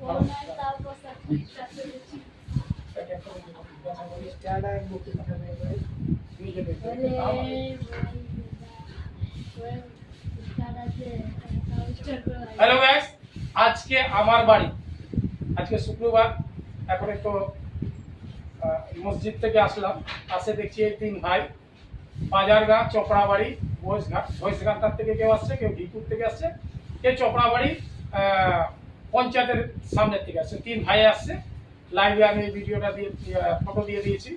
Hello guys, আজকে আমার বাড়ি, আজকে শুক্রবার, এখন একটু মসজিদ থেকে আসলাম। আসে দেখছি এই তিন ভাই, বাজারঘাট, চপড়াবাড়ি, ভয়েসঘাটার থেকে কেউ আসছে, কেউ ভিপুর থেকে আসছে, কেউ চপড়াবাড়ি পঞ্চায়েতের সামনের থেকে আসছে। তিন ভাই আসছে লাইভে, আমি এই ভিডিওটা দিয়ে ফটো দিয়ে দিয়েছি।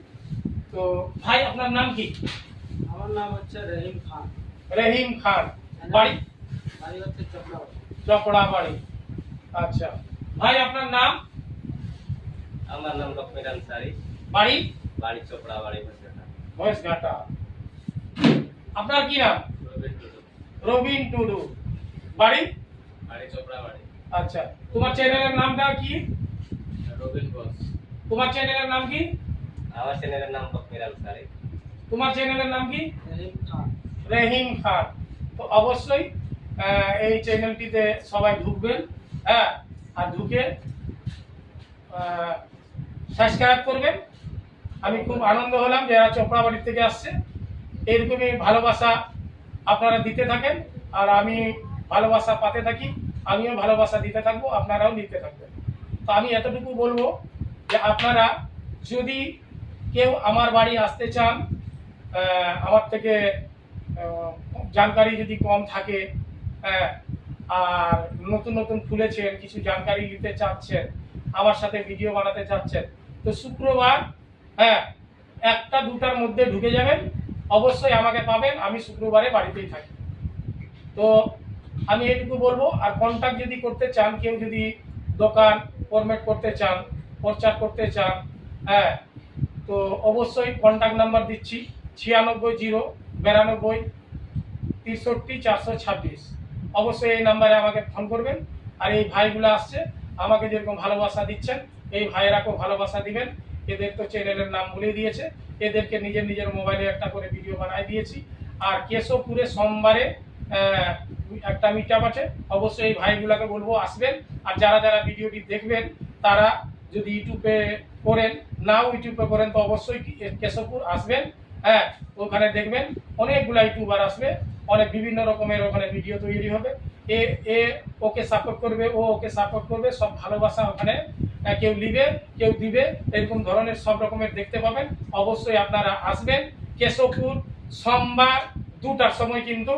তো ভাই, আপনার নাম কি? আমার নাম হচ্ছে রহিম খান। রহিম খান, বাড়ি বাড়ি হচ্ছে চপড়াবাড়ি। চপড়াবাড়ি। আচ্ছা ভাই, আপনার নাম? আমার নাম লক্ষ্মীর আনসারি, বাড়ি বাড়ি চপড়াবাড়ি, ভয়েসঘাটা। আপনার কি নাম? রবিন টুডু, বাড়ি বাড়ি চপড়াবাড়ি। আচ্ছা, তোমার চ্যানেলের নামটা কি? রবিন ঘোষ। তোমার চ্যানেলের নাম কি? আমার চ্যানেলের নাম লক্ষ্মীর আনসারি। তোমার চ্যানেলের নাম কি? রহিম খান। রহিম খান। তো অবশ্যই এই চ্যানেলটিতে সবাই ঢুকবেন, হ্যাঁ, আর ঢুকে সাবস্ক্রাইব করবেন। আমি খুব আনন্দ হলাম যারা চপড়াবাড়ি থেকে আসছে। এরকমই ভালোবাসা আপনারা দিতে থাকেন, আর আমি ভালোবাসা পাতে থাকি, আমিও ভালোবাসা দিতে থাকবো, আপনারাও নিতে থাকবেন। তো আমি এতটুকু বলবো যে আপনারা যদি কেউ আমার বাড়ি আসতে চান, আমার থেকে জানকারি যদি কম থাকে, আর নতুন নতুন খুলেছেন, কিছু জানকারি নিতে চাচ্ছেন, আমার সাথে ভিডিও বানাতে চাচ্ছেন, তো শুক্রবার 1টা-2টার মধ্যে ঢুকে যাবেন। অবশ্যই আমাকে পাবেন, আমি শুক্রবারে বাড়িতেই থাকি। তো আমি এটুকু বলবো। আর কন্ট্যাক্ট যদি করতে চান, কেউ যদি দোকান ফরম্যাট করতে চান, প্রচার করতে চান, তো অবশ্যই কন্ট্যাক্ট নাম্বার দিচ্ছি 96 092 63 426। অবশ্যই এই নাম্বারে আমাকে ফোন করবেন। আর এই ভাইগুলো আসছে, আমাকে যেরকম ভালোবাসা দিচ্ছেন, এই ভাইয়েরাকেও ভালোবাসা দিবেন। এদের তো চ্যানেলের নাম বলে দিয়েছে, এদেরকে নিজের নিজের মোবাইলে একটা করে ভিডিও বানাই দিয়েছি। আর কেশবপুরে সোমবারে একটা মিটআপ আছে, অবশ্যই এই ভাইগুলোকে বলবো আসবেন। আর যারা যারা ভিডিওটি দেখবেন, তারা যদি ইউটিউবে করেন, নাও ইউটিউবে করেন, তো অবশ্যই কেশবপুর আসবেন। ওখানে দেখবেন অনেকগুলো ইউটিউবার আসবে, অনেক বিভিন্ন রকমের ওখানে ভিডিও তৈরি হবে। এ ওকে সাপোর্ট করবে, ও ওকে সাপোর্ট করবে, সব ভালোবাসা ওখানে কেউ নিবে, কেউ দিবে, এরকম ধরনের সব রকমের দেখতে পাবেন। অবশ্যই আপনারা আসবেন। কেশবপুর সোমবার 2টার সময় কিন্তু